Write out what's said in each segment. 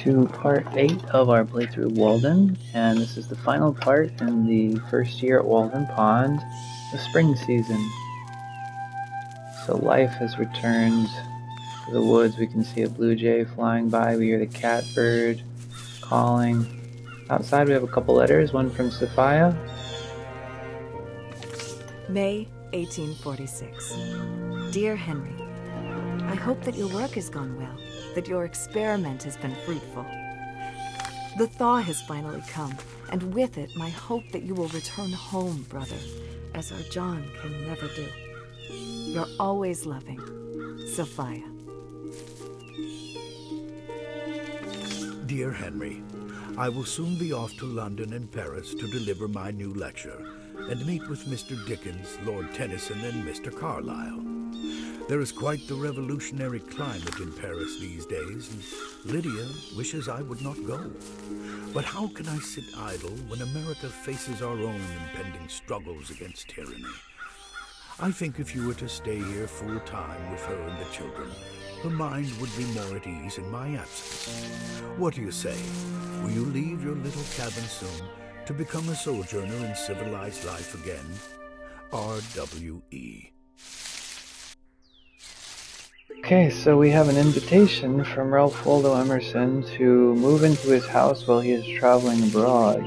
to part 8 of our playthrough Walden, and this is the final part in the first year at Walden Pond, the spring season. So life has returned to the woods. We can see a blue jay flying by, we hear the catbird calling. Outside we have a couple letters, one from Sophia. May 1846. Dear Henry, I hope that your work has gone well, that your experiment has been fruitful. The thaw has finally come, and with it my hope that you will return home, brother, as our John can never do. Your always loving, Sophia. Dear Henry, I will soon be off to London and Paris to deliver my new lecture and meet with Mr. Dickens, Lord Tennyson, and Mr. Carlyle. There is quite the revolutionary climate in Paris these days, and Lydia wishes I would not go. But how can I sit idle when America faces our own impending struggles against tyranny? I think if you were to stay here full time with her and the children, her mind would be more at ease in my absence. What do you say? Will you leave your little cabin soon to become a sojourner in civilized life again? R.W.E. Okay, so we have an invitation from Ralph Waldo Emerson to move into his house while he is traveling abroad.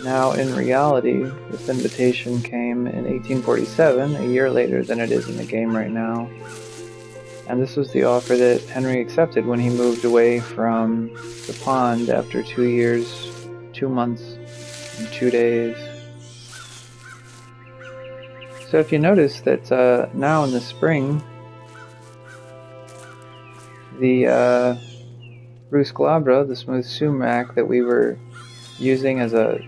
Now, in reality, this invitation came in 1847, a year later than it is in the game right now. And this was the offer that Henry accepted when he moved away from the pond after 2 years, 2 months, and 2 days. So if you notice that now in the spring, the Rus glabra, the smooth sumac that we were using as a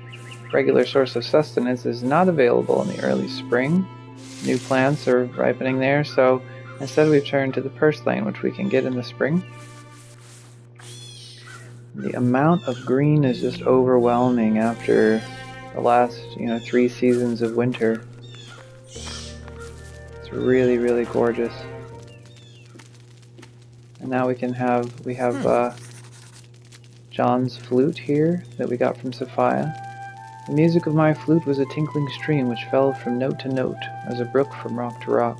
regular source of sustenance, is not available in the early spring. New plants are ripening there, so instead we've turned to the purslane, which we can get in the spring. The amount of green is just overwhelming after the last, 3 seasons of winter. It's really, really gorgeous. And now we have John's flute here that we got from Sophia. The music of my flute was a tinkling stream which fell from note to note, as a brook from rock to rock.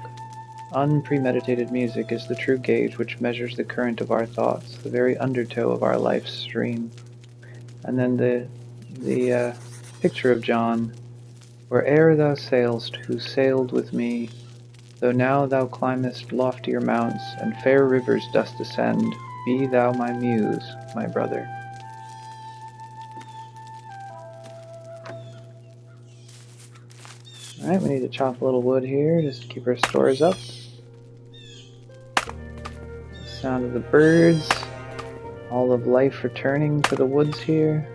Unpremeditated music is the true gauge which measures the current of our thoughts, the very undertow of our life's stream. And then the picture of John, where'er thou sailst, who sailed with me, though now thou climbest loftier mounts, and fair rivers dost ascend, be thou my muse, my brother. Alright, we need to chop a little wood here just to keep our stores up. The sound of the birds, all of life returning to the woods here.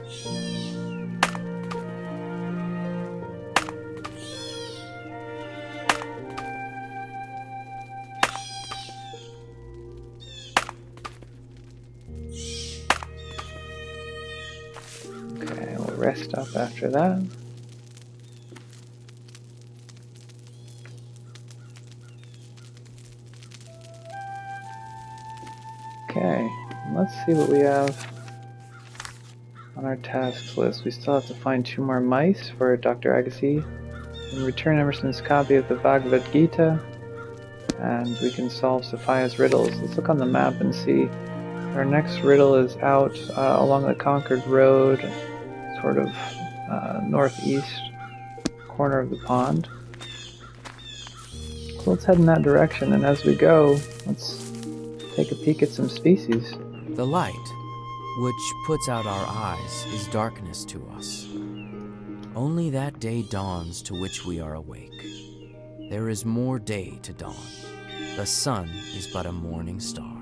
Okay, we'll rest up after that. Okay, let's see what we have on our tasks list. We still have to find 2 more mice for Dr. Agassi, and return Emerson's copy of the Bhagavad Gita, and we can solve Sophia's riddles. Let's look on the map and see. Our next riddle is out along the Concord Road, sort of northeast corner of the pond. So let's head in that direction, and as we go, let's take a peek at some species. The light, which puts out our eyes, is darkness to us. Only that day dawns to which we are awake. There is more day to dawn. The sun is but a morning star.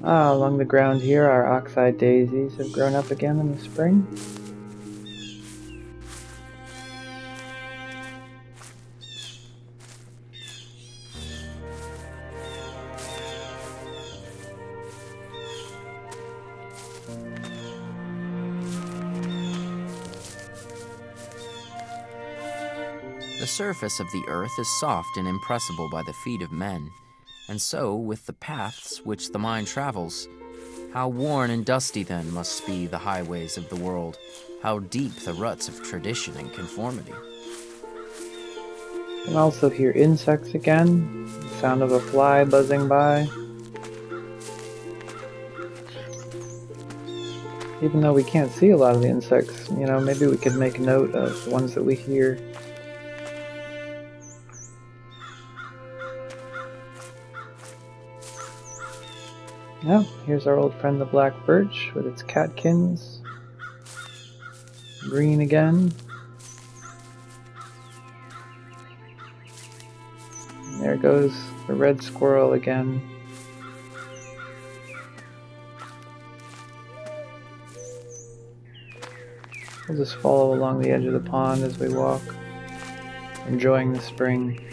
Along the ground here, our ox-eyed daisies have grown up again in the spring. The surface of the earth is soft and impressible by the feet of men, And so, with the paths which the mind travels, how worn and dusty then must be the highways of the world, how deep the ruts of tradition and conformity. You can also hear insects again, the sound of a fly buzzing by. Even though we can't see a lot of the insects, maybe we could make note of the ones that we hear. Yeah, here's our old friend the black birch with its catkins. Green again. And there goes the red squirrel again. We'll just follow along the edge of the pond as we walk, enjoying the spring.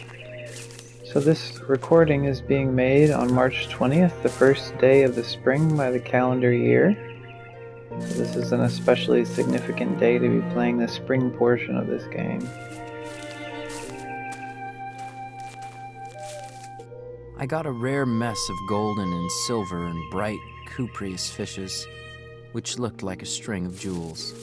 So this recording is being made on March 20th, the first day of the spring by the calendar year. So this is an especially significant day to be playing the spring portion of this game. I got a rare mess of golden and silver and bright cupreous fishes, which looked like a string of jewels.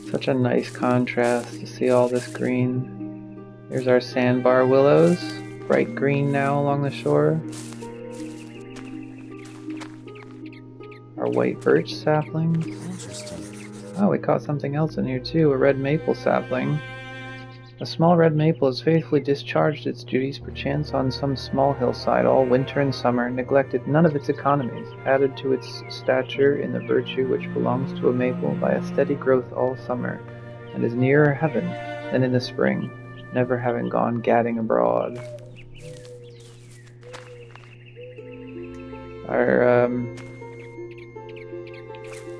Such a nice contrast to see all this green. Here's our sandbar willows, bright green now along the shore. Our white birch saplings. Interesting. Oh, we caught something else in here too, a red maple sapling. A small red maple has faithfully discharged its duties perchance on some small hillside all winter and summer, neglected none of its economies, added to its stature in the virtue which belongs to a maple by a steady growth all summer, and is nearer heaven than in the spring, never having gone gadding abroad.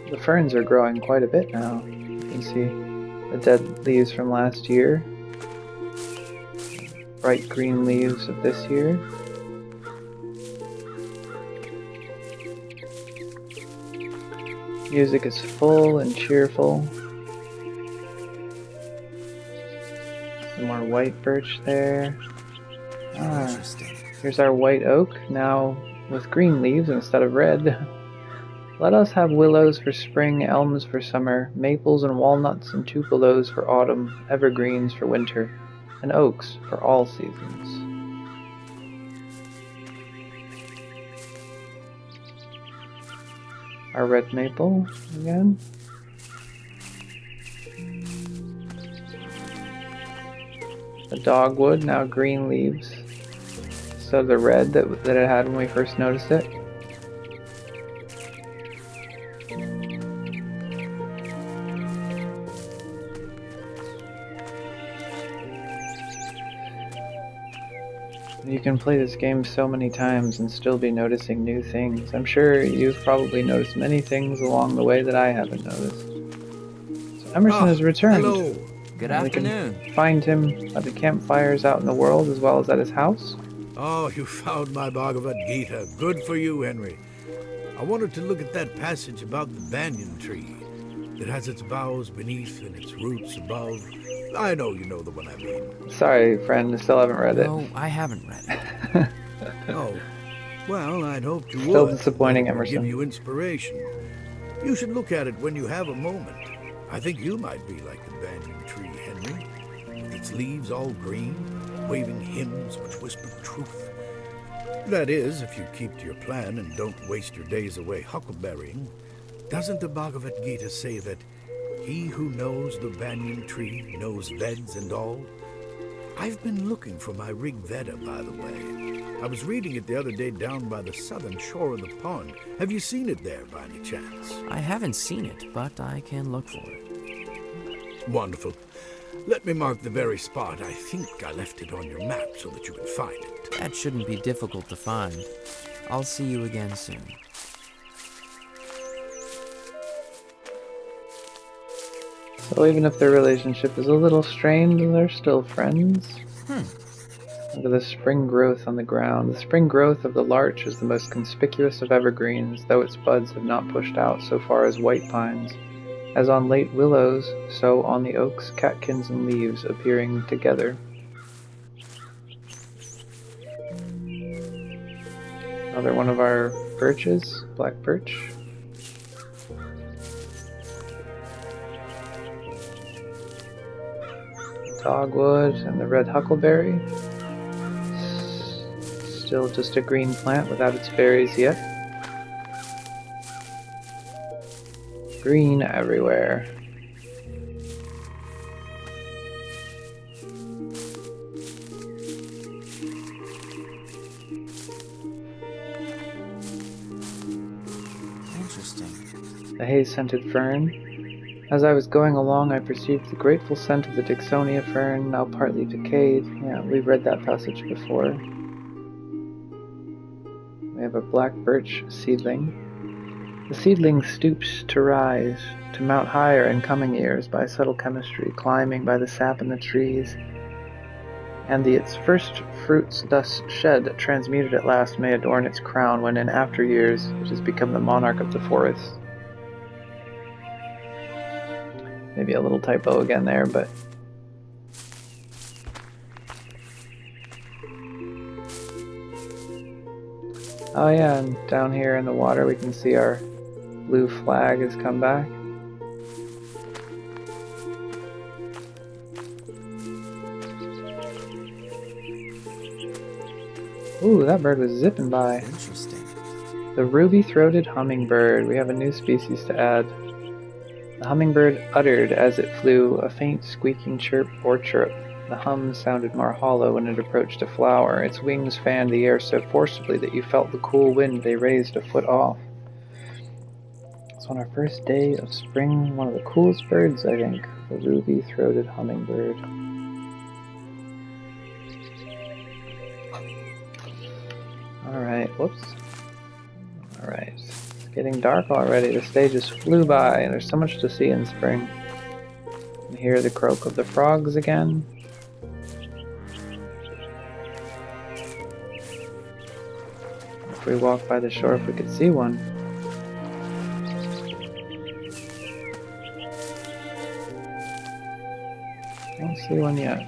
The ferns are growing quite a bit now. You can see the dead leaves from last year. Bright green leaves of this year. Music is full and cheerful. Some more white birch there. Interesting. Here's our white oak, now with green leaves instead of red. Let us have willows for spring, elms for summer, maples and walnuts and tupeloes for autumn, evergreens for winter, and oaks for all seasons. Our red maple again. The dogwood, now green leaves. So the red that it had when we first noticed it. You can play this game so many times and still be noticing new things. I'm sure you've probably noticed many things along the way that I haven't noticed. So Emerson has returned. Hello. Good We afternoon. can find him at the campfires out in the world as well as at his house. Oh, you found my Bhagavad Gita. Good for you, Henry. I wanted to look at that passage about the banyan tree. It has its boughs beneath and its roots above. I know you know the one I mean. Sorry, friend, I still haven't read it. No, I haven't read it. Oh, well, I'd hoped you Still would. disappointing, That would Emerson. Give you inspiration. You should look at it when you have a moment. I think you might be like the banyan tree, Henry, with its leaves all green, waving hymns which whisper truth. That is, if you keep to your plan and don't waste your days away huckleberrying. Doesn't the Bhagavad Gita say that he who knows the banyan tree knows Veds and all? I've been looking for my Rig Veda, by the way. I was reading it the other day down by the southern shore of the pond. Have you seen it there by any chance? I haven't seen it, but I can look for it. Wonderful. Let me mark the very spot. I think I left it on your map so that you can find it. That shouldn't be difficult to find. I'll see you again soon. So even if their relationship is a little strained, they're still friends. Look at the spring growth on the ground. The spring growth of the larch is the most conspicuous of evergreens, though its buds have not pushed out so far as white pines. As on late willows, so on the oaks, catkins and leaves appearing together. Another one of our birches, black birch. Dogwood and the red huckleberry. Still just a green plant without its berries yet. Green everywhere. Interesting. The haze-scented fern. As I was going along, I perceived the grateful scent of the Dixonia fern, now partly decayed. Yeah, we've read that passage before. We have a black birch seedling. The seedling stoops to rise, to mount higher in coming years by subtle chemistry, climbing by the sap in the trees, and its first fruits thus shed, transmuted at last, may adorn its crown when in after years it has become the monarch of the forest. Maybe a little typo again there, but oh yeah, and down here in the water we can see our blue flag has come back. Ooh, that bird was zipping by. Interesting. The ruby-throated hummingbird. We have a new species to add. The hummingbird uttered, as it flew, a faint squeaking chirp or chirrup. The hum sounded more hollow when it approached a flower. Its wings fanned the air so forcibly that you felt the cool wind they raised a foot off. It's on our first day of spring, one of the coolest birds, I think, the ruby-throated hummingbird. Alright, whoops. Alright. Getting dark already. The day just flew by, and there's so much to see in spring. You can hear the croak of the frogs again. If we walk by the shore, if we could see one. Don't see one yet.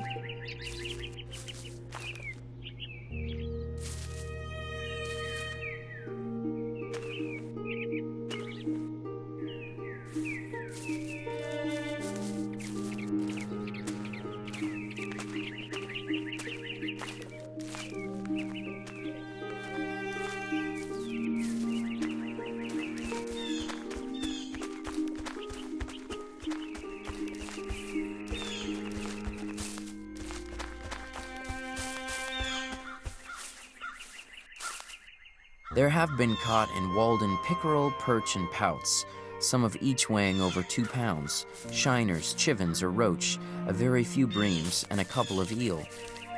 There have been caught in Walden pickerel, perch, and pouts, some of each weighing over 2 pounds, shiners, chivens, or roach, a very few breams, and a couple of eel.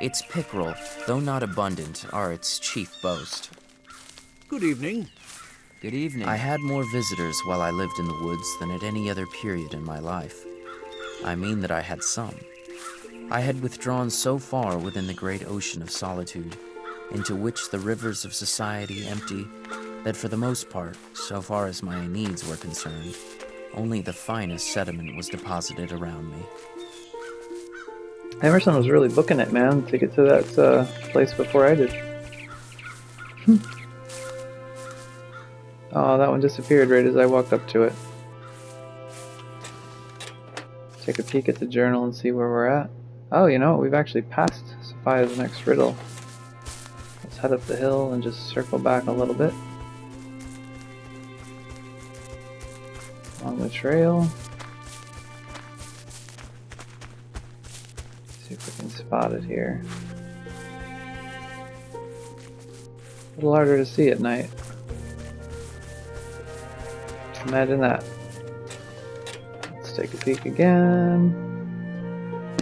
Its pickerel, though not abundant, are its chief boast. Good evening. Good evening. I had more visitors while I lived in the woods than at any other period in my life. I mean that I had some. I had withdrawn so far within the great ocean of solitude, into which the rivers of society empty, that for the most part, so far as my needs were concerned, only the finest sediment was deposited around me. Emerson was really booking it, man, to get to that place before I did. Oh, that one disappeared right as I walked up to it. Take a peek at the journal and see where we're at. Oh, you know what? We've actually passed Sophia's next riddle. Let's head up the hill and just circle back a little bit. Along the trail. See if we can spot it here. A little harder to see at night. Imagine that. Let's take a peek again.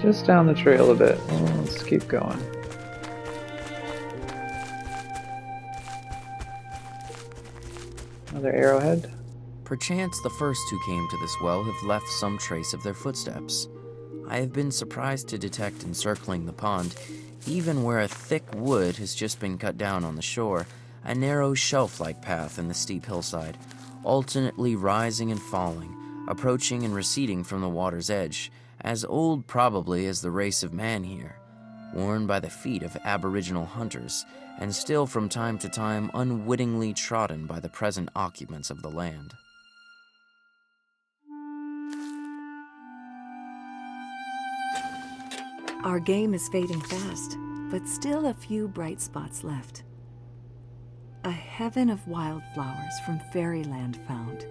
Just down the trail a bit. Oh, let's keep going. Another arrowhead. Perchance the first who came to this well have left some trace of their footsteps. I have been surprised to detect encircling the pond, even where a thick wood has just been cut down on the shore, a narrow shelf-like path in the steep hillside, alternately rising and falling, approaching and receding from the water's edge, as old probably as the race of man here, worn by the feet of aboriginal hunters, and still from time to time unwittingly trodden by the present occupants of the land. Our game is fading fast, but still a few bright spots left. A heaven of wildflowers from fairyland found,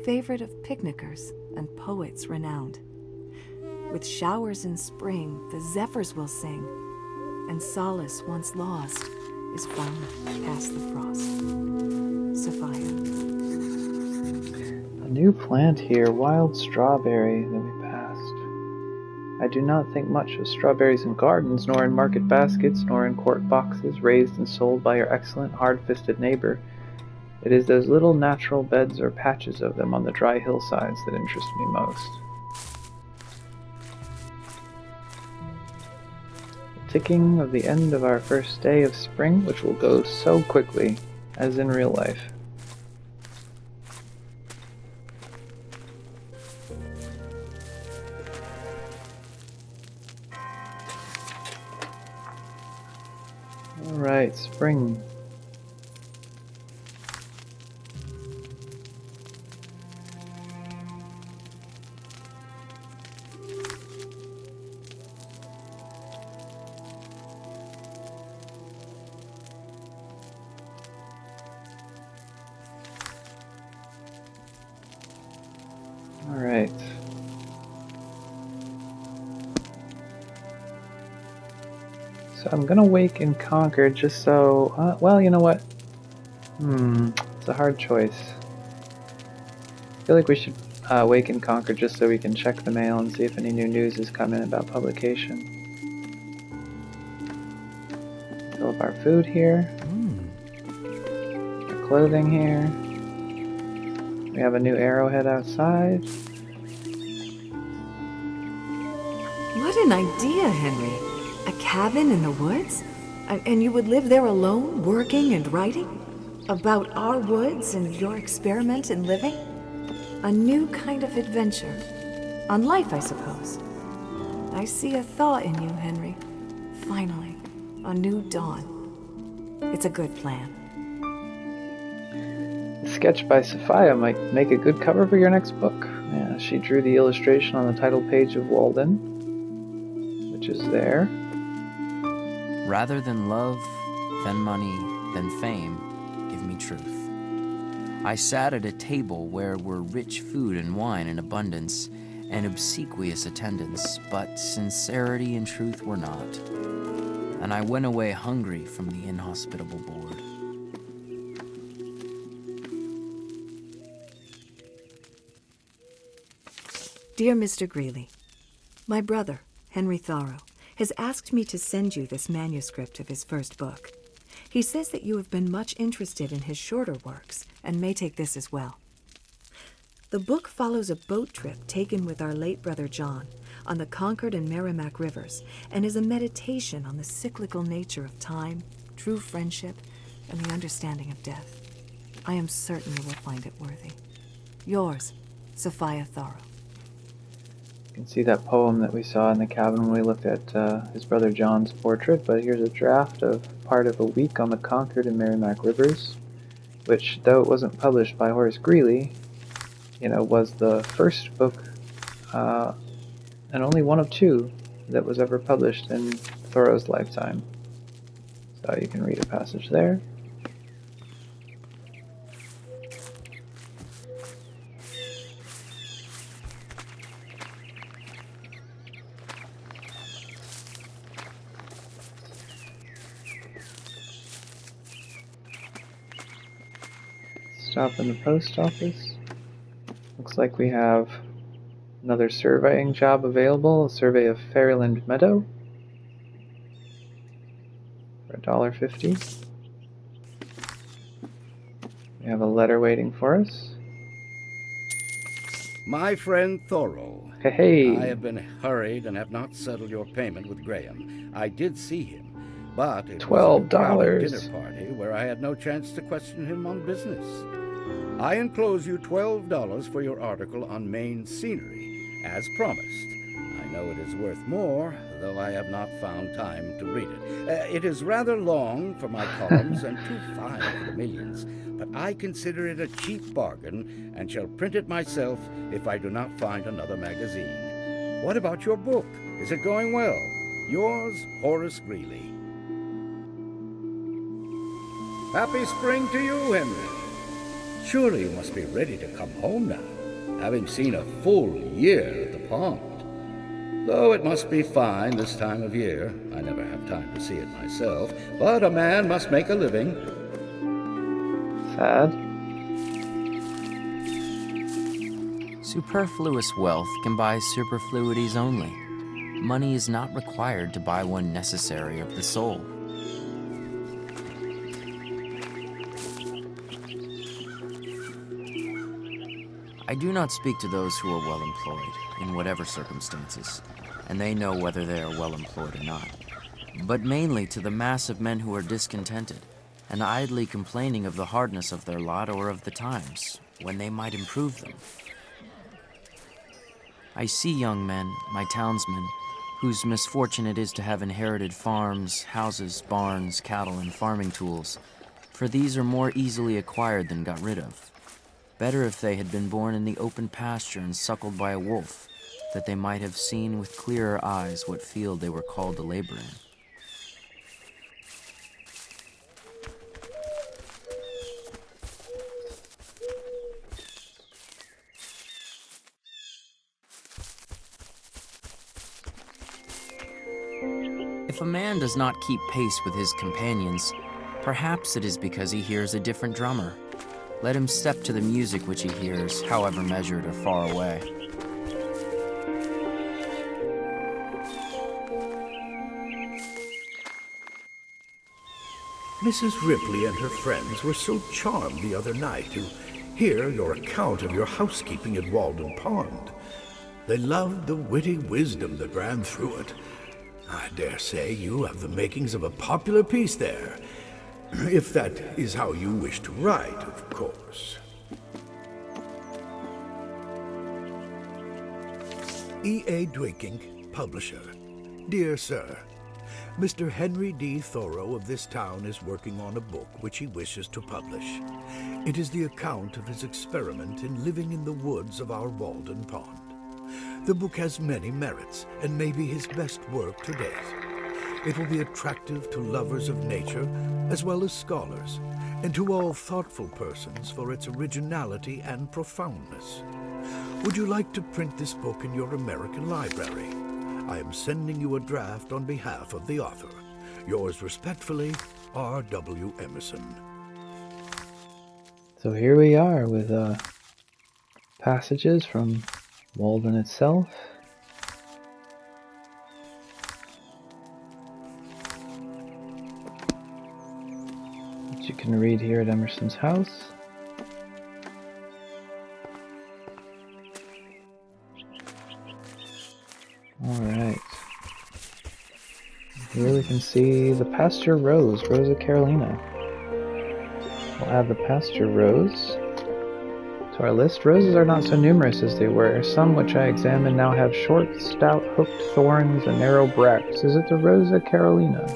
favorite of picnickers and poets renowned. With showers in spring, the zephyrs will sing, and solace once lost is found past the frost. Sophia. A new plant here, wild strawberry, that we passed. I do not think much of strawberries in gardens, nor in market baskets, nor in quart boxes, raised and sold by your excellent hard-fisted neighbor. It is those little natural beds or patches of them on the dry hillsides that interest me most. The ticking of the end of our first day of spring, which will go so quickly, as in real life. Alright, spring. Alright. So I'm gonna wake and conquer just so, well, you know what? It's a hard choice. I feel like we should wake and conquer just so we can check the mail and see if any new news has come in about publication. Fill up our food here. Our clothing here. We have a new arrowhead outside. What an idea, Henry. A cabin in the woods? And you would live there alone, working and writing? About our woods and your experiment in living? A new kind of adventure. On life, I suppose. I see a thaw in you, Henry. Finally, a new dawn. It's a good plan. The sketch by Sophia might make a good cover for your next book. Yeah, she drew the illustration on the title page of Walden, which is there. Rather than love, than money, than fame, give me truth. I sat at a table where were rich food and wine in abundance, and obsequious attendance, but sincerity and truth were not. And I went away hungry from the inhospitable board. Dear Mr. Greeley, my brother, Henry Thoreau, has asked me to send you this manuscript of his first book. He says that you have been much interested in his shorter works and may take this as well. The book follows a boat trip taken with our late brother John on the Concord and Merrimack rivers and is a meditation on the cyclical nature of time, true friendship, and the understanding of death. I am certain you will find it worthy. Yours, Sophia Thoreau. You can see that poem that we saw in the cabin when we looked at his brother John's portrait, but here's a draft of part of A Week on the Concord and Merrimack Rivers, which, though it wasn't published by Horace Greeley, was the first book, and only one of two, that was ever published in Thoreau's lifetime. So you can read a passage there. Stop in the post office. Looks like we have another surveying job available, a survey of Fairyland Meadow for $1.50. We have a letter waiting for us. My friend Thoreau. Hey. I have been hurried and have not settled your payment with Graham. I did see him, but it was at a crowded $12. dinner party where I had no chance to question him on business. I enclose you $12 for your article on Maine scenery, as promised. I know it is worth more, though I have not found time to read it. It is rather long for my columns and too fine for the millions, but I consider it a cheap bargain and shall print it myself if I do not find another magazine. What about your book? Is it going well? Yours, Horace Greeley. Happy spring to you, Henry. Surely you must be ready to come home now, having seen a full year at the pond. Though it must be fine this time of year. I never have time to see it myself, but a man must make a living. Sad. Superfluous wealth can buy superfluities only. Money is not required to buy one necessary of the soul. I do not speak to those who are well employed, in whatever circumstances, and they know whether they are well employed or not, but mainly to the mass of men who are discontented, and idly complaining of the hardness of their lot or of the times, when they might improve them. I see young men, my townsmen, whose misfortune it is to have inherited farms, houses, barns, cattle, and farming tools, for these are more easily acquired than got rid of. Better if they had been born in the open pasture and suckled by a wolf, that they might have seen with clearer eyes what field they were called to labor in. If a man does not keep pace with his companions, perhaps it is because he hears a different drummer. Let him step to the music which he hears, however measured or far away. Mrs. Ripley and her friends were so charmed the other night to hear your account of your housekeeping at Walden Pond. They loved the witty wisdom that ran through it. I dare say you have the makings of a popular piece there, if that is how you wish to write, of course. E.A. Dwakink, Publisher. Dear Sir, Mr. Henry D. Thoreau of this town is working on a book which he wishes to publish. It is the account of his experiment in living in the woods of our Walden Pond. The book has many merits and may be his best work to date. It will be attractive to lovers of nature as well as scholars, and to all thoughtful persons for its originality and profoundness. Would you like to print this book in your American library? I am sending you a draft on behalf of the author. Yours respectfully, R. W. Emerson. So here we are with passages from Walden itself. Which you can read here at Emerson's house. Alright. Here we can see the pasture rose, Rosa Carolina. We'll add the pasture rose to our list. Roses are not so numerous as they were. Some which I examined now have short, stout, hooked thorns and narrow bracts. Is it the Rosa Carolina?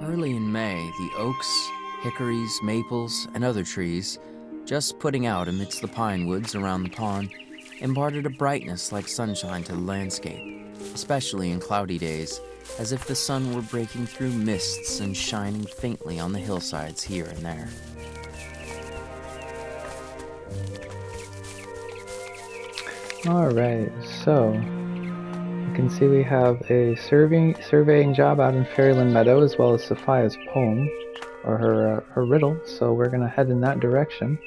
Early in May, the oaks, hickories, maples, and other trees, just putting out amidst the pine woods around the pond, imparted a brightness like sunshine to the landscape, especially in cloudy days, as if the sun were breaking through mists and shining faintly on the hillsides here and there. Alright, so you can see we have a surveying job out in Fairyland Meadow, as well as Sophia's poem, or her riddle, so we're going to head in that direction.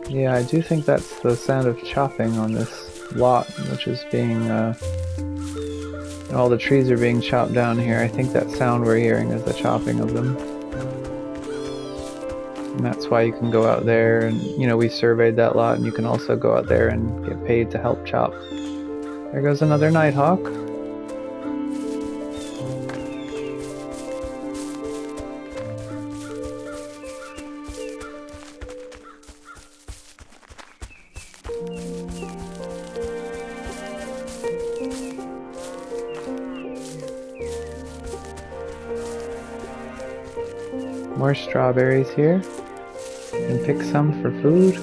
Yeah, I do think that's the sound of chopping on this lot, which is being, all the trees are being chopped down here. I think that sound we're hearing is the chopping of them. And that's why you can go out there and, we surveyed that lot, and you can also go out there and get paid to help chop. There goes another nighthawk. More strawberries here. And pick some for food.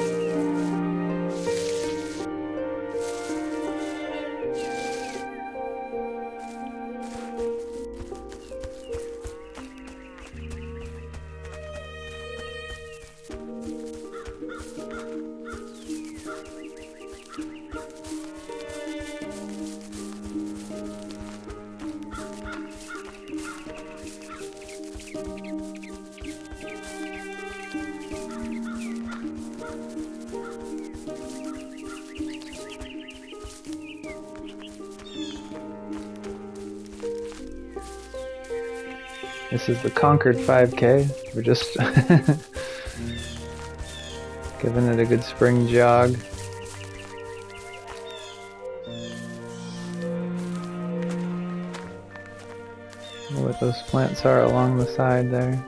This is the Concord 5K. We're just giving it a good spring jog. What those plants are along the side there.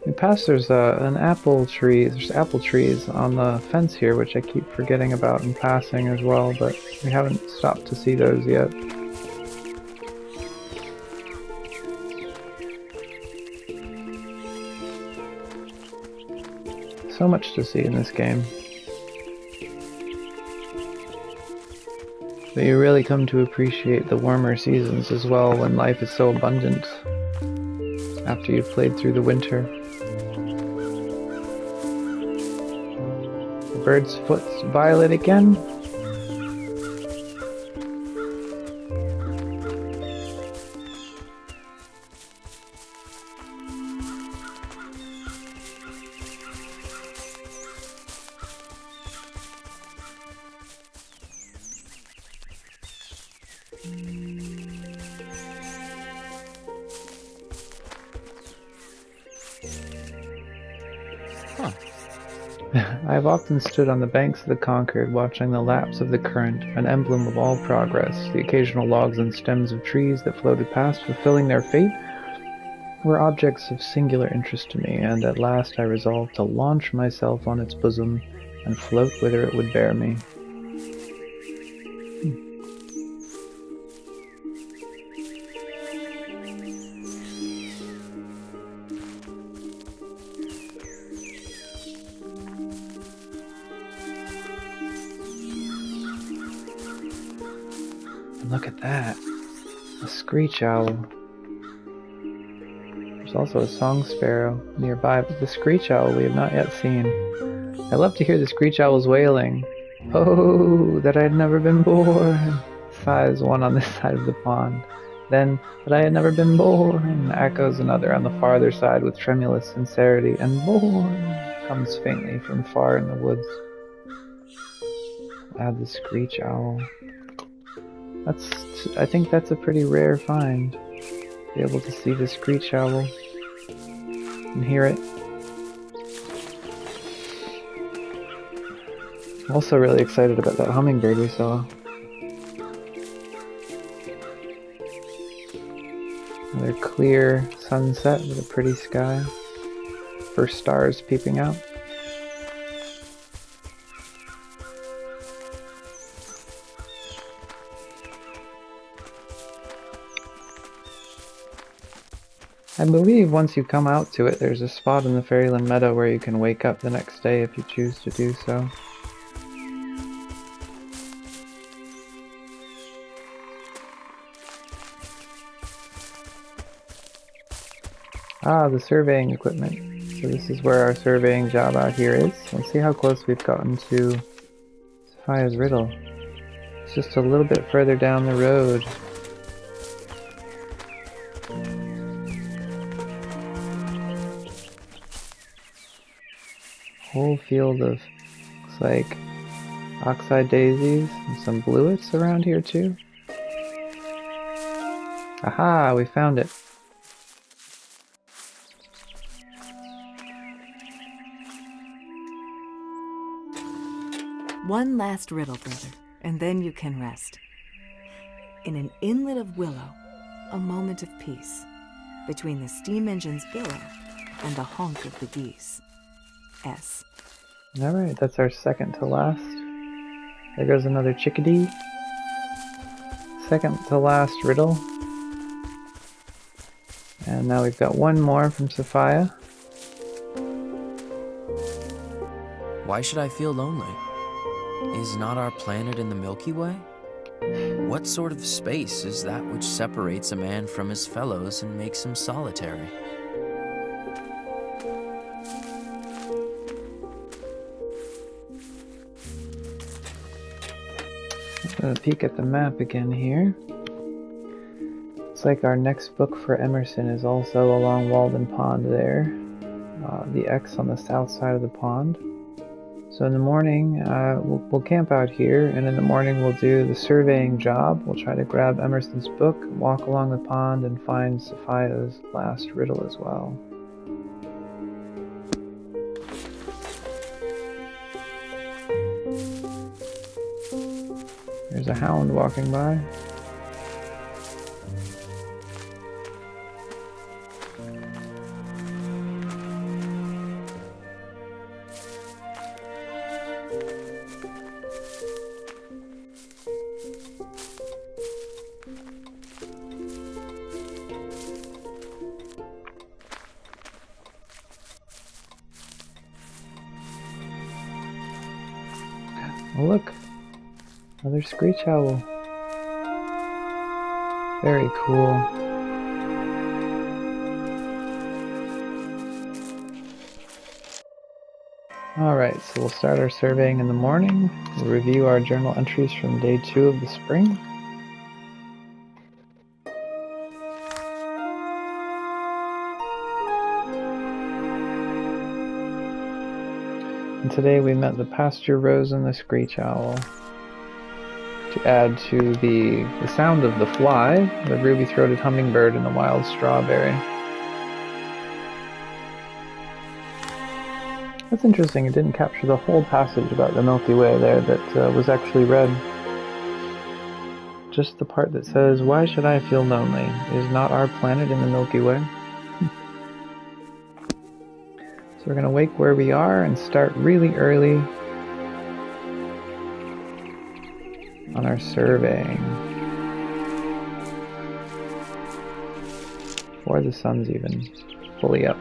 We passed, there's an apple tree. There's apple trees on the fence here, which I keep forgetting about in passing as well, but we haven't stopped to see those yet. So much to see in this game. But you really come to appreciate the warmer seasons as well when life is so abundant after you've played through the winter. The bird's foot's violet again. I've often stood on the banks of the Concord, watching the lapse of the current, an emblem of all progress. The occasional logs and stems of trees that floated past, fulfilling their fate, were objects of singular interest to me, and at last I resolved to launch myself on its bosom and float whither it would bear me. Look at that. A screech owl. There's also a song sparrow nearby, but the screech owl we have not yet seen. I love to hear the screech owls wailing. Oh, that I had never been born, sighs one on this side of the pond. Then, that I had never been born, echoes another on the farther side with tremulous sincerity, and born comes faintly from far in the woods. Add the screech owl. I think that's a pretty rare find. Be able to see the screech owl and hear it. I'm also really excited about that hummingbird we saw. Another clear sunset with a pretty sky. First stars peeping out. I believe once you come out to it, there's a spot in the Fairyland Meadow where you can wake up the next day if you choose to do so. Ah, the surveying equipment. So this is where our surveying job out here is. Let's see how close we've gotten to Sophia's riddle. It's just a little bit further down the road. Whole field of, looks like, oxeye daisies and some bluets around here too. Aha, we found it. One last riddle, brother, and then you can rest. In an inlet of willow, a moment of peace between the steam engine's billow and the honk of the geese. S. Alright, that's our second to last. There goes another chickadee. Second to last riddle. And now we've got one more from Sophia. Why should I feel lonely? Is not our planet in the Milky Way? What sort of space is that which separates a man from his fellows and makes him solitary? Let's peek at the map again here. Looks like our next book for Emerson is also along Walden Pond there. The X on the south side of the pond. So in the morning, we'll camp out here, and in the morning we'll do the surveying job. We'll try to grab Emerson's book, walk along the pond, and find Sophia's last riddle as well. There's a hound walking by. Oh look, another screech owl. Very cool. Alright, so we'll start our surveying in the morning. We'll review our journal entries from day 2 of the spring. And today we met the pasture rose and the screech owl. To add to the sound of the fly, the ruby-throated hummingbird and the wild strawberry. That's interesting, it didn't capture the whole passage about the Milky Way there that was actually read. Just the part that says, "Why should I feel lonely? Is not our planet in the Milky Way?" So we're going to wake where we are and start really early on our surveying. Before the sun's even fully up.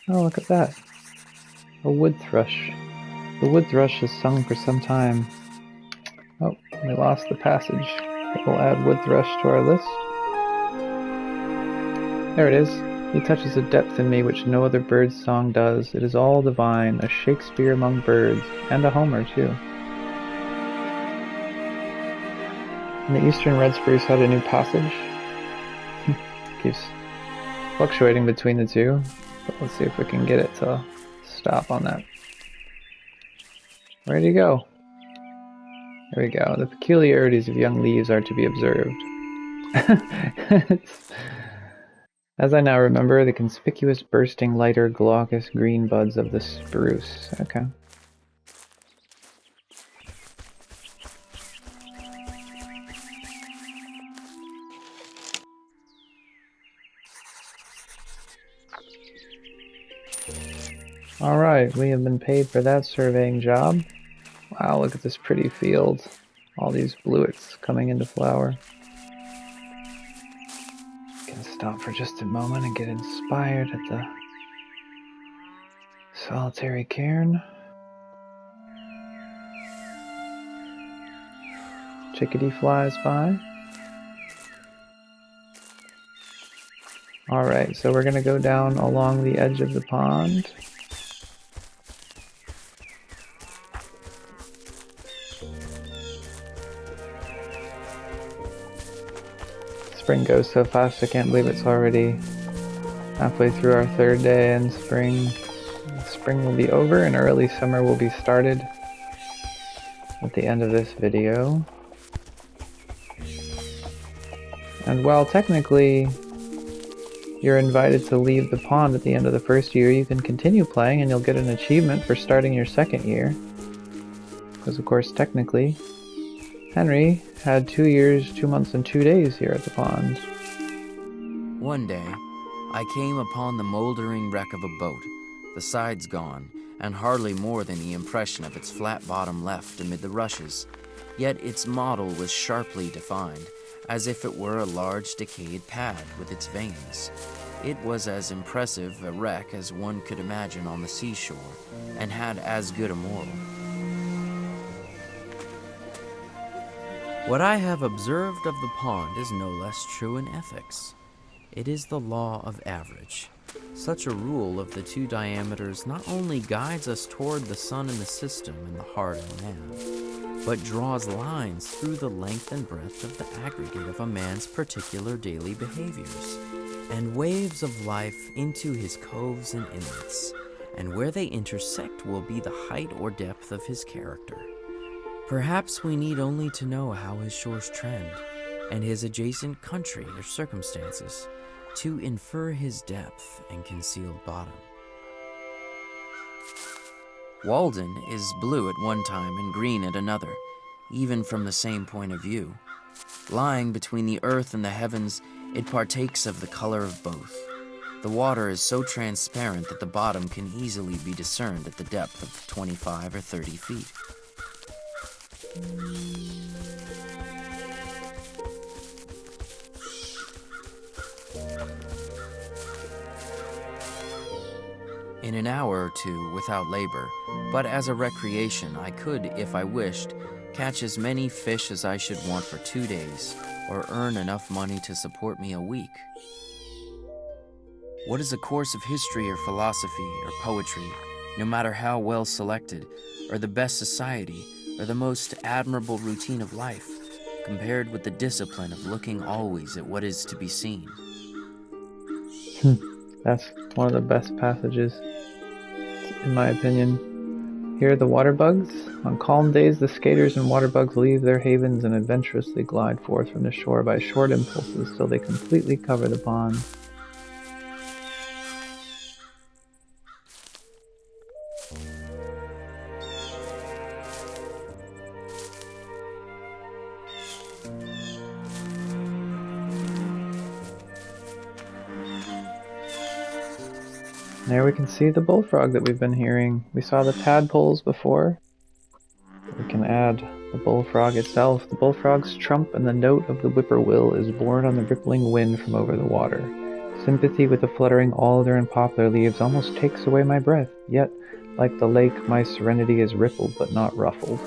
Oh, look at that. A wood thrush. The wood thrush has sung for some time. Oh, we lost the passage. We'll add wood thrush to our list. There it is. He touches a depth in me which no other bird's song does. It is all divine, a Shakespeare among birds, and a Homer, too. And the eastern red spruce had a new passage. Keeps fluctuating between the two, but let's see if we can get it to stop on that. Where'd he go? There we go. The peculiarities of young leaves are to be observed. As I now remember, the conspicuous bursting lighter glaucous green buds of the spruce. Okay. Alright, we have been paid for that surveying job. Wow, look at this pretty field. All these bluets coming into flower. Can stop for just a moment and get inspired at the solitary cairn. Chickadee flies by. Alright, so we're gonna go down along the edge of the pond. Spring goes so fast, I can't believe it's already halfway through our third day in spring. Spring will be over and early summer will be started at the end of this video. And while technically you're invited to leave the pond at the end of the first year, you can continue playing and you'll get an achievement for starting your second year. Because of course, technically, Henry had 2 years, 2 months, and 2 days here at the pond. One day, I came upon the moldering wreck of a boat, the sides gone, and hardly more than the impression of its flat bottom left amid the rushes. Yet its model was sharply defined, as if it were a large decayed pad with its veins. It was as impressive a wreck as one could imagine on the seashore, and had as good a moral. What I have observed of the pond is no less true in ethics. It is the law of average. Such a rule of the two diameters not only guides us toward the sun and the system and the heart and man, but draws lines through the length and breadth of the aggregate of a man's particular daily behaviors, and waves of life into his coves and inlets, and where they intersect will be the height or depth of his character. Perhaps we need only to know how his shores trend, and his adjacent country or circumstances, to infer his depth and concealed bottom. Walden is blue at one time and green at another, even from the same point of view. Lying between the earth and the heavens, it partakes of the color of both. The water is so transparent that the bottom can easily be discerned at the depth of 25 or 30 feet. In an hour or two, without labor, but as a recreation, I could, if I wished, catch as many fish as I should want for 2 days, or earn enough money to support me a week. What is a course of history or philosophy or poetry, no matter how well selected, or the best society, or the most admirable routine of life, compared with the discipline of looking always at what is to be seen? That's one of the best passages, in my opinion. Here are the water bugs. On calm days, the skaters and water bugs leave their havens and adventurously glide forth from the shore by short impulses till they completely cover the pond. There we can see the bullfrog that we've been hearing. We saw the tadpoles before. We can add the bullfrog itself. The bullfrog's trump and the note of the whippoorwill is borne on the rippling wind from over the water. Sympathy with the fluttering alder and poplar leaves almost takes away my breath, yet, like the lake, my serenity is rippled but not ruffled.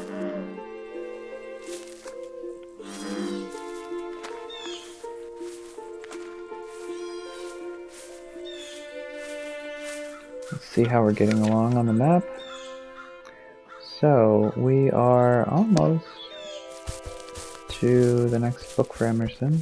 Let's see how we're getting along on the map. So, we are almost to the next book for Emerson.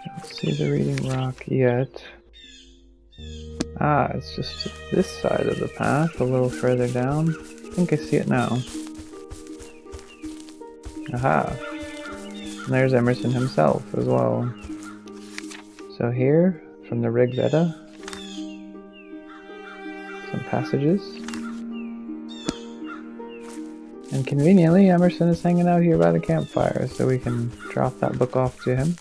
Don't see the reading rock yet. Ah, it's just this side of the path, a little further down. I think I see it now. Aha! And there's Emerson himself as well. So here, from the Rig Veda, some passages. And conveniently, Emerson is hanging out here by the campfire, so we can drop that book off to him.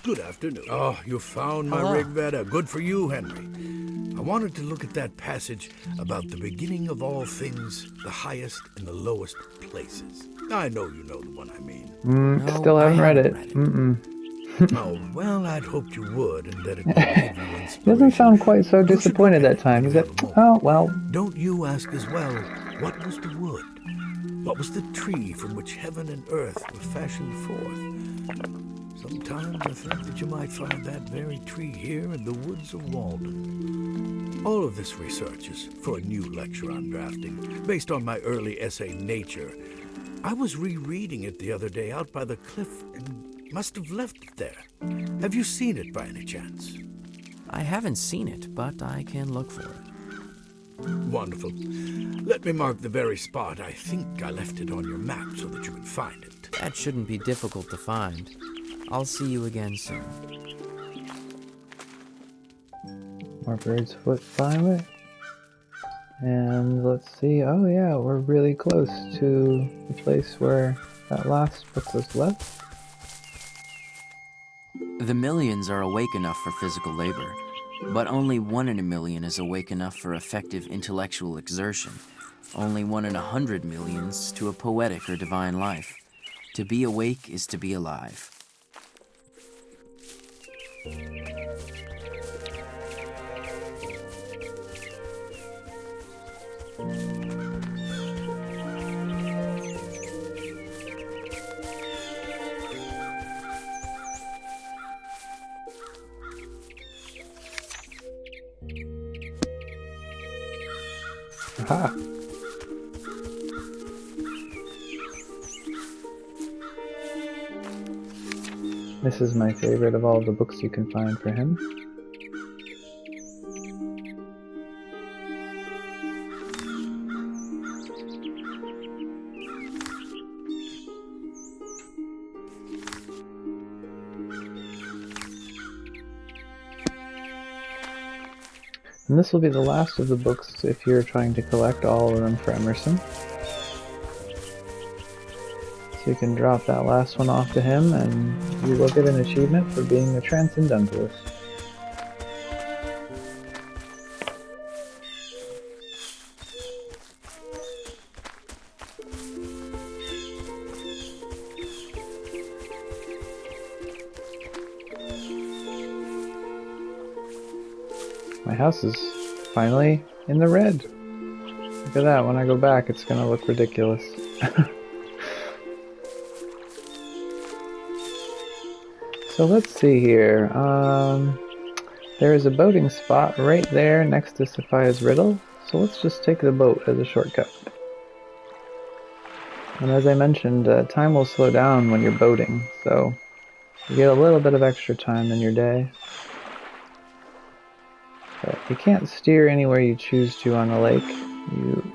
Good afternoon. Oh, you found my Hello. Rig Veda. Good for you, Henry. I wanted to look at that passage about the beginning of all things, the highest and the lowest places. I know you know the one I mean. No, Still haven't I read haven't it. read it. Oh, well, I'd hoped you would, and that it would give you inspiration. He doesn't sound quite so You should disappointed look at that time. it He's when like, you have a moment. oh, well, Don't you ask as well, what was the wood? What was the tree from which heaven and earth were fashioned forth? Sometimes I think that you might find that very tree here in the woods of Walden. All of this research is for a new lecture on drafting, based on my early essay, Nature. I was rereading it the other day out by the cliff and must have left it there. Have you seen it by any chance? I haven't seen it, but I can look for it. Wonderful. Let me mark the very spot. I think I left it on your map so that you can find it. That shouldn't be difficult to find. I'll see you again soon. more birds foot flyway. And let's see, oh yeah, we're really close to the place where that last book was left. The millions are awake enough for physical labor, but only 1 in a million is awake enough for effective intellectual exertion. Only 1 in 100 millions to a poetic or divine life. To be awake is to be alive. Aha! This is my favorite of all the books you can find for him. And this will be the last of the books if you're trying to collect all of them for Emerson. So you can drop that last one off to him and you will get an achievement for being a transcendentalist. My house is finally in the red. Look at that, when I go back it's gonna look ridiculous. So let's see here. There is a boating spot right there next to Sophia's riddle. So let's just take the boat as a shortcut. And as I mentioned, time will slow down when you're boating, so you get a little bit of extra time in your day. But you can't steer anywhere you choose to on the lake.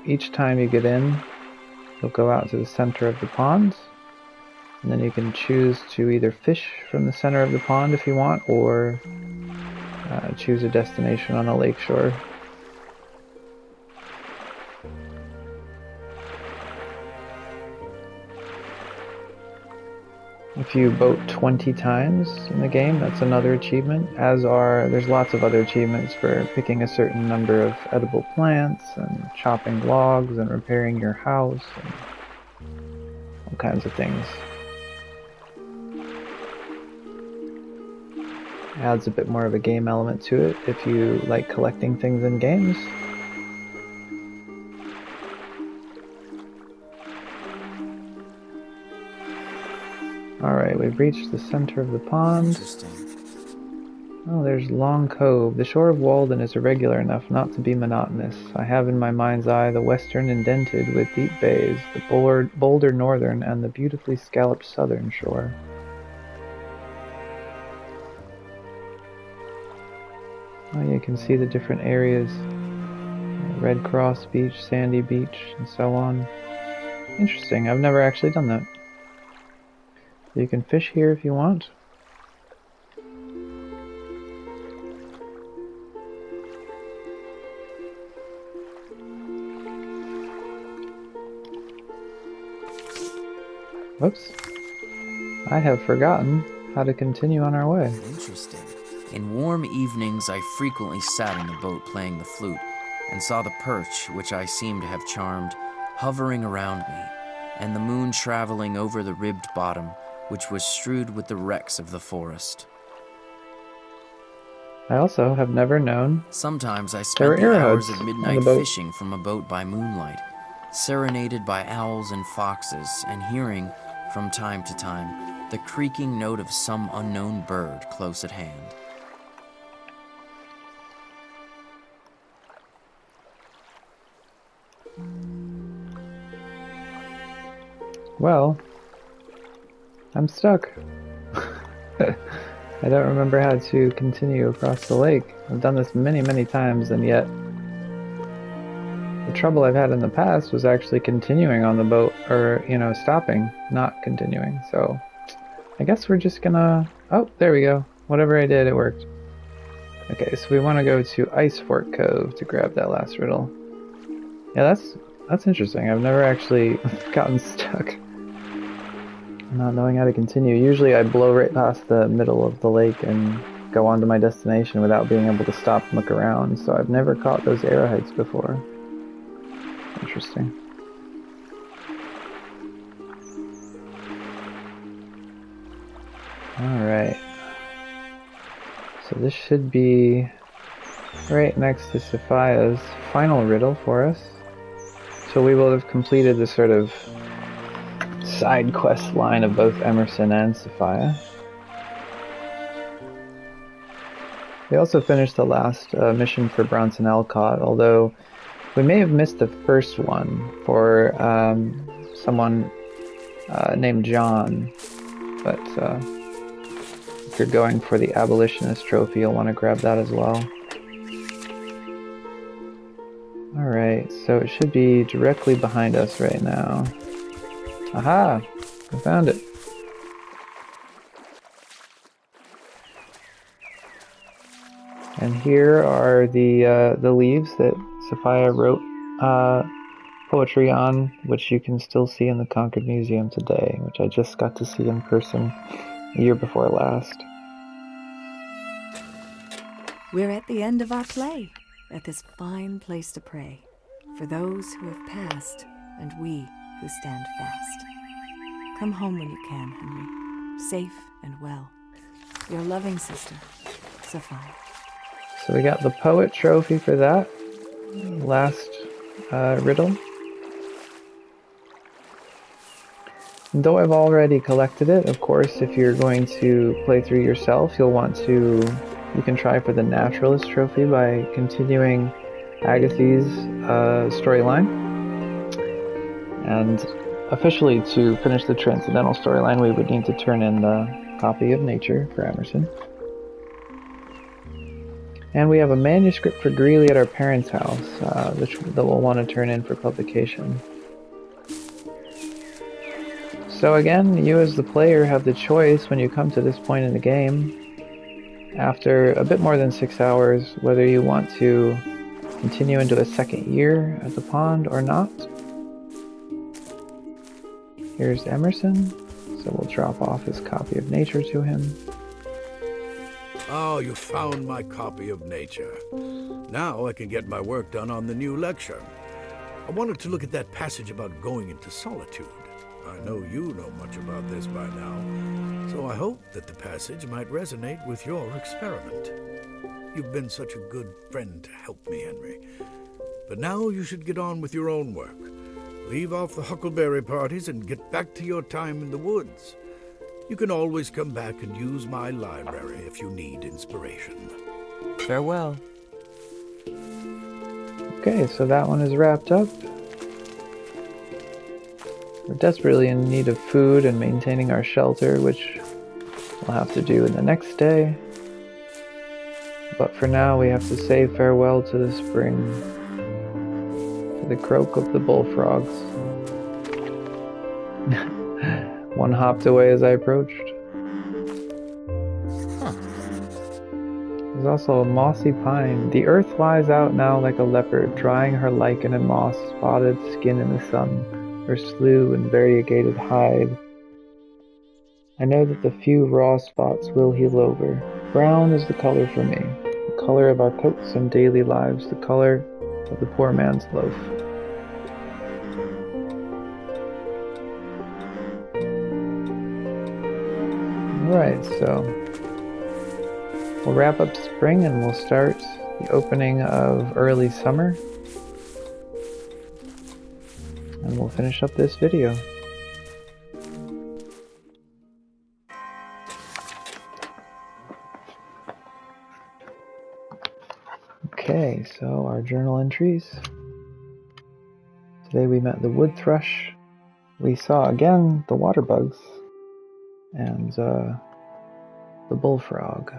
Each time you get in, you'll go out to the center of the pond. And then you can choose to either fish from the center of the pond if you want, or choose a destination on a lake shore. If you boat 20 times in the game, that's another achievement, there's lots of other achievements for picking a certain number of edible plants, and chopping logs, and repairing your house, and all kinds of things. Adds a bit more of a game element to it if you like collecting things in games. Alright, we've reached the center of the pond. Interesting. Oh, there's Long Cove. The shore of Walden is irregular enough not to be monotonous. I have in my mind's eye the western indented with deep bays, the bolder northern, and the beautifully scalloped southern shore. Oh, you can see the different areas. Red Cross Beach, Sandy Beach, and so on. Interesting, I've never actually done that. You can fish here if you want. Whoops. I have forgotten how to continue on our way. Interesting. In warm evenings, I frequently sat in the boat playing the flute and saw the perch, which I seemed to have charmed, hovering around me, and the moon traveling over the ribbed bottom, which was strewed with the wrecks of the forest. I also have never known Sometimes I there spent were the arrowheads hours of on midnight the boat. fishing from a boat by moonlight, serenaded by owls and foxes, and hearing, from time to time, the creaking note of some unknown bird close at hand. Well, I'm stuck. I don't remember how to continue across the lake. I've done this many, many times, and yet the trouble I've had in the past was actually continuing on the boat, or, stopping, not continuing. So I guess we're just gonna... Oh, there we go. Whatever I did, it worked. Okay, so we want to go to Ice Fork Cove to grab that last riddle. Yeah, that's interesting. I've never actually gotten stuck not knowing how to continue. Usually I blow right past the middle of the lake and go on to my destination without being able to stop and look around, so I've never caught those arrowheads before. Interesting. Alright. So this should be right next to Sophia's final riddle for us. So we will have completed the sort of side quest line of both Emerson and Sophia. We also finished the last mission for Bronson Alcott, although we may have missed the first one for someone named John. But if you're going for the Abolitionist Trophy, you'll want to grab that as well. Alright, so it should be directly behind us right now. Aha! I found it. And here are the leaves that Sophia wrote poetry on, which you can still see in the Concord Museum today, which I just got to see in person a year before last. We're at the end of our play, at this fine place to pray, for those who have passed and we who stand fast. Come home when you can, Henry, safe and well. Your loving sister, Sophia. So we got the Poet Trophy for that last riddle. And though I've already collected it, of course, if you're going to play through yourself, you can try for the Naturalist Trophy by continuing Agatha's storyline. And officially, to finish the Transcendental storyline, we would need to turn in the copy of Nature for Emerson. And we have a manuscript for Greeley at our parents' house, that we'll want to turn in for publication. So again, you as the player have the choice when you come to this point in the game, after a bit more than 6 hours, whether you want to continue into a second year at the pond or not. Here's Emerson, so we'll drop off his copy of Nature to him. Oh, you found my copy of Nature. Now I can get my work done on the new lecture. I wanted to look at that passage about going into solitude. I know you know much about this by now, so I hope that the passage might resonate with your experiment. You've been such a good friend to help me, Henry. But now you should get on with your own work. Leave off the huckleberry parties and get back to your time in the woods. You can always come back and use my library if you need inspiration. Farewell. Okay, so that one is wrapped up. We're desperately in need of food and maintaining our shelter, which we'll have to do in the next day. But for now, we have to say farewell to the spring, to the croak of the bullfrogs. One hopped away as I approached. There's also a mossy pine. The earth lies out now like a leopard, drying her lichen and moss-spotted skin in the sun, her slough and variegated hide. I know that the few raw spots will heal over. Brown is the color for me, the color of our coats and daily lives, the color of the poor man's loaf. Alright, so we'll wrap up spring and we'll start the opening of early summer. And we'll finish up this video. Okay, so our journal entries. Today we met the wood thrush. We saw again the water bugs and the bullfrog.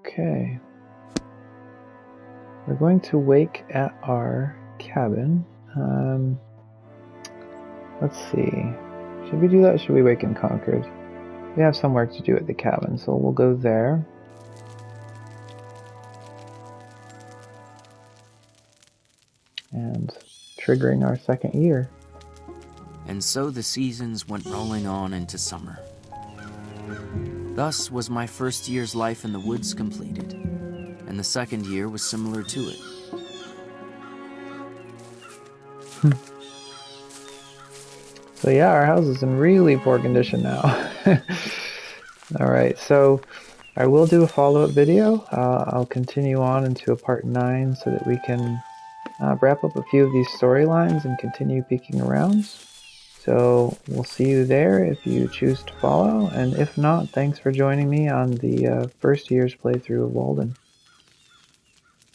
Okay. We're going to wake at our cabin. Let's see. Should we do that or should we wake in Concord? We have some work to do at the cabin, so we'll go there. And triggering our second year. And so the seasons went rolling on into summer. Thus was my first year's life in the woods completed, and the second year was similar to it. So yeah, our house is in really poor condition now. Alright, so I will do a follow-up video. I'll continue on into a part 9 so that we can wrap up a few of these storylines and continue peeking around. So we'll see you there if you choose to follow, and if not, thanks for joining me on the first year's playthrough of Walden.